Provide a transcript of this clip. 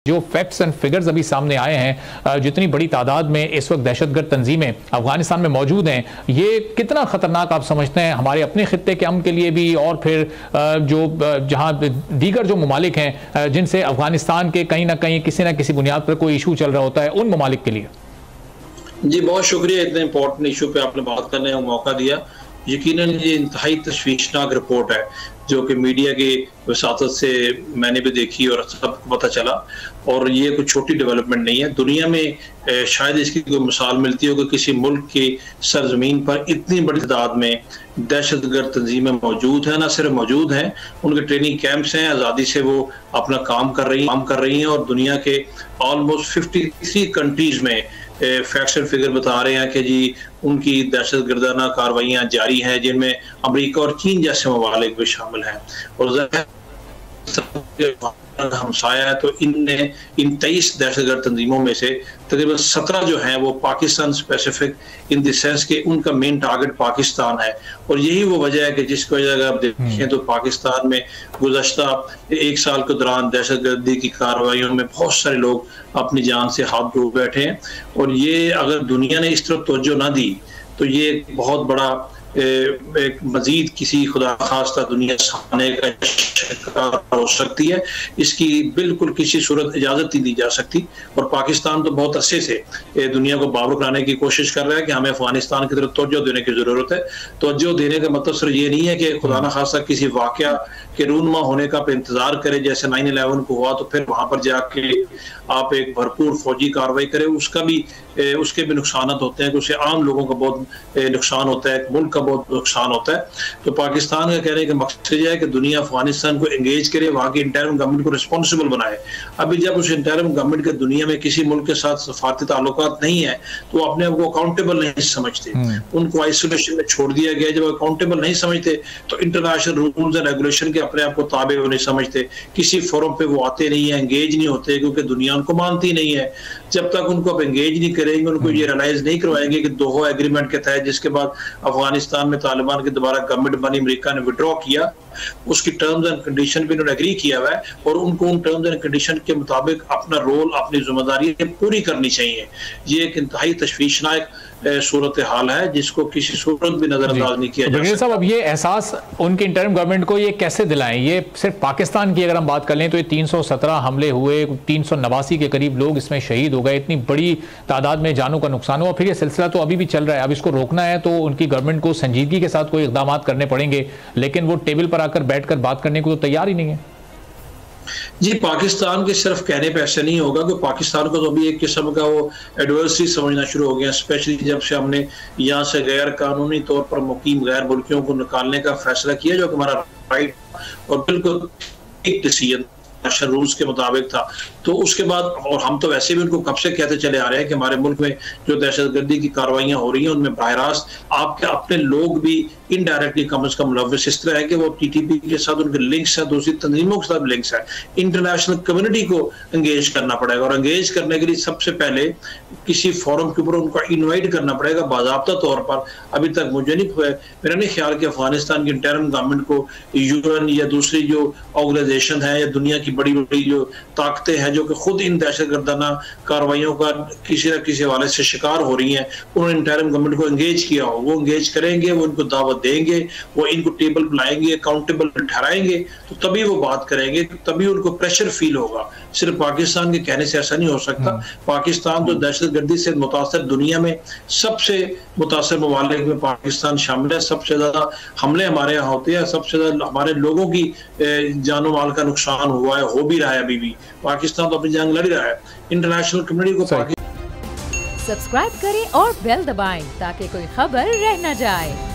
जो facts and figures अभी सामने आए हैं, जितनी बड़ी तादाद में इस वक्त दहशतगर्द तंजीमें अफगानिस्तान में मौजूद हैं, ये कितना ख़तरनाक आप समझते हैं हमारे अपने खित्ते के अमन के लिए भी, और फिर जो जहां दीगर जो ममालिक हैं जिनसे अफगानिस्तान के कहीं ना कहीं किसी न किसी बुनियाद पर कोई इशू चल रहा होता है, उन ममालिक के लिए? जी बहुत शुक्रिया, इतने इंपॉर्टेंट इशू पे आपने बात करने का मौका दिया। यकीनन ये इंतहाई तशवीशनाक रिपोर्ट है जो कि मीडिया की वसातत से मैंने भी देखी और सबको पता चला, और ये कोई छोटी डेवलपमेंट नहीं है। दुनिया में शायद इसकी कोई मिसाल मिलती हो कि किसी मुल्क की सरजमीन पर इतनी बड़ी तादाद में दहशतगर्द तंजीमें मौजूद हैं। ना सिर्फ मौजूद हैं, उनके ट्रेनिंग कैंप्स हैं, आज़ादी से वो अपना काम कर रही हैं और दुनिया के ऑलमोस्ट 53 कंट्रीज में फैक्ट्स एंड फिगर बता रहे हैं कि जी उनकी दहशतगर्दाना कार्रवाइयाँ जारी हैं, जिनमें अमेरिका और चीन जैसे ममालिक भी शामिल हैं। और हमसाया है, तो इन 23 दहशतगर्द तंजीमों में से तकरीबन 17 जो हैं वो Pakistan specific in the sense के उनका मेन टारगेट पाकिस्तान है। और यही वो वजह है कि जिसकी वजह अगर आप देखें तो पाकिस्तान में गुज़श्ता 1 साल के दौरान दहशतगर्दी की कार्रवाइयों में बहुत सारे लोग अपनी जान से हाथ धो बैठे हैं। और ये अगर दुनिया ने इस तरफ तवज्जो ना दी तो ये एक बहुत बड़ा एक मजीद किसी खुदा खास्ता दुनिया सामने का शिकार हो सकती है। इसकी बिल्कुल किसी सूरत इजाजत नहीं दी जा सकती। और पाकिस्तान तो बहुत अरसे से दुनिया को बावर कराने की कोशिश कर रहा है कि हमें अफगानिस्तान की तरफ तवज्जो देने की जरूरत है। तवज्जो देने का मतलब सिर्फ ये नहीं है कि खुदा न खास्ता किसी वाकया के रूनमा होने का इंतजार करे, जैसे 9/11 को हुआ तो फिर वहां पर जाके आप एक भरपूर फौजी कार्रवाई करें। उसके भी नुकसान होते हैं, उससे आम लोगों का बहुत नुकसान होता है, मुल्क का बहुत नुकसान होता है। तो पाकिस्तान का कहने का मकसद यह है कि दुनिया अफगानिस्तान को एंगेज करे, वहाँ की इंटरिम गवर्नमेंट को रिस्पॉन्सिबल बनाए। अभी जब उस इंटरिम गवर्नमेंट के दुनिया में किसी मुल्क के साथ सफारती ताल्लुकात नहीं है तो वो अपने आप को अकाउंटेबल नहीं समझते, उनको आइसोलेशन में छोड़ दिया गया। जब अकाउंटेबल नहीं समझते तो इंटरनेशनल रूल्स एंड रेगुलेशन के अपने आप को ताबे वो नहीं समझते, किसी फोरम पे वो आते नहीं है, एंगेज नहीं होते, क्योंकि दुनिया उनको मानती नहीं है। जब तक उनको आप एंगेज नहीं करेंगे, उनको ये रियलाइज नहीं करवाएंगे कि दोहा एग्रीमेंट के तहत जिसके बाद अफगानिस्तान में तालिबान की दोबारा गवर्नमेंट बनी, अमेरिका ने विड्रॉ किया, उसकी टर्म्स एंड कंडीशन भी उन्होंने एग्री किया हुआ है और उनको उन टर्म्स एंड कंडीशन के मुताबिक अपना रोल, अपनी जिम्मेदारी पूरी करनी चाहिए। ये एक इंतहाई तशवीशनाक सूरत हाल है जिसको किसी सूरत भी नजरअंदाज नहीं किया जा सकता। साहब, अब ये एहसास उनकी इंटरिम गवर्नमेंट को ये कैसे दिलाएं? ये सिर्फ पाकिस्तान की अगर हम बात कर लें तो ये 317 हमले हुए, 389 के करीब लोग इसमें शहीद हो गए, इतनी बड़ी तादाद में जानों का नुकसान हुआ। फिर ये सिलसिला तो अभी भी चल रहा है। अब इसको रोकना है तो उनकी गवर्नमेंट को संजीदगी के साथ कोई इकदाम करने पड़ेंगे, लेकिन वो टेबल पर आकर बैठकर बात करने को तो तैयार ही नहीं है। जी पाकिस्तान के सिर्फ कहने पे ऐसा नहीं होगा कि पाकिस्तान को तो अभी एक किस्म का वो एडवर्सरी समझना शुरू हो गया, स्पेशली जब से हमने यहाँ से गैर कानूनी तौर पर मुकीम गैर मुल्कियों को निकालने का फैसला किया, जो कि हमारा राइट और बिल्कुल एक डिसीजन नेशनल रूल्स के मुताबिक था। तो उसके बाद, और हम तो वैसे भी उनको कब से कहते चले आ रहे हैं कि हमारे मुल्क में जो दहशतगर्दी की कार्रवाइयां हो रही हैं उनमें बहरास्त आपके अपने लोग भी इनडायरेक्टली कम से कम मुलव्वस इस तरह है कि वो टीटीपी के साथ उनके लिंक्स है, दूसरी तंजीमों के साथ लिंक्स है। इंटरनेशनल कम्युनिटी को एंगेज करना पड़ेगा और एंगेज करने के लिए सबसे पहले किसी फोरम के ऊपर उनको इन्वाइट करना पड़ेगा बाज़ाब्ता तौर पर। अभी तक मुझे मेरा नहीं ख्याल कि अफगानिस्तान की इंटरिम गवर्नमेंट को यूएन या दूसरी जो ऑर्गेनाइजेशन है या दुनिया की बड़ी बड़ी जो ताकतें हैं जो कि खुद इन दहशतगर्दाना कार्रवाइयों का किसी न किसी हवाले से शिकार हो रही हैं, उन्होंने इंटरिम गवर्नमेंट को एंगेज किया हो। वो एंगेज करेंगे, वो इनको दावत देंगे, वो इनको टेबल बुलाएंगे, अकाउंटेबल ठहराएंगे, तो तभी वो बात करेंगे, तभी उनको प्रेशर फील होगा। सिर्फ पाकिस्तान के कहने से ऐसा नहीं हो सकता। पाकिस्तान तो दहशतगर्दी से मुतासर दुनिया में सबसे मुतासर ममालिक में पाकिस्तान शामिल है। सबसे ज्यादा हमले हमारे यहाँ होते हैं, सबसे ज्यादा हमारे लोगों की जानो माल का नुकसान हुआ है, हो भी रहा है। अभी भी पाकिस्तान तो अपनी जंग लड़ रहा है। इंटरनेशनल कम्युनिटी को सब्सक्राइब करें और बेल दबाएं ताकि कोई खबर रह न जाए।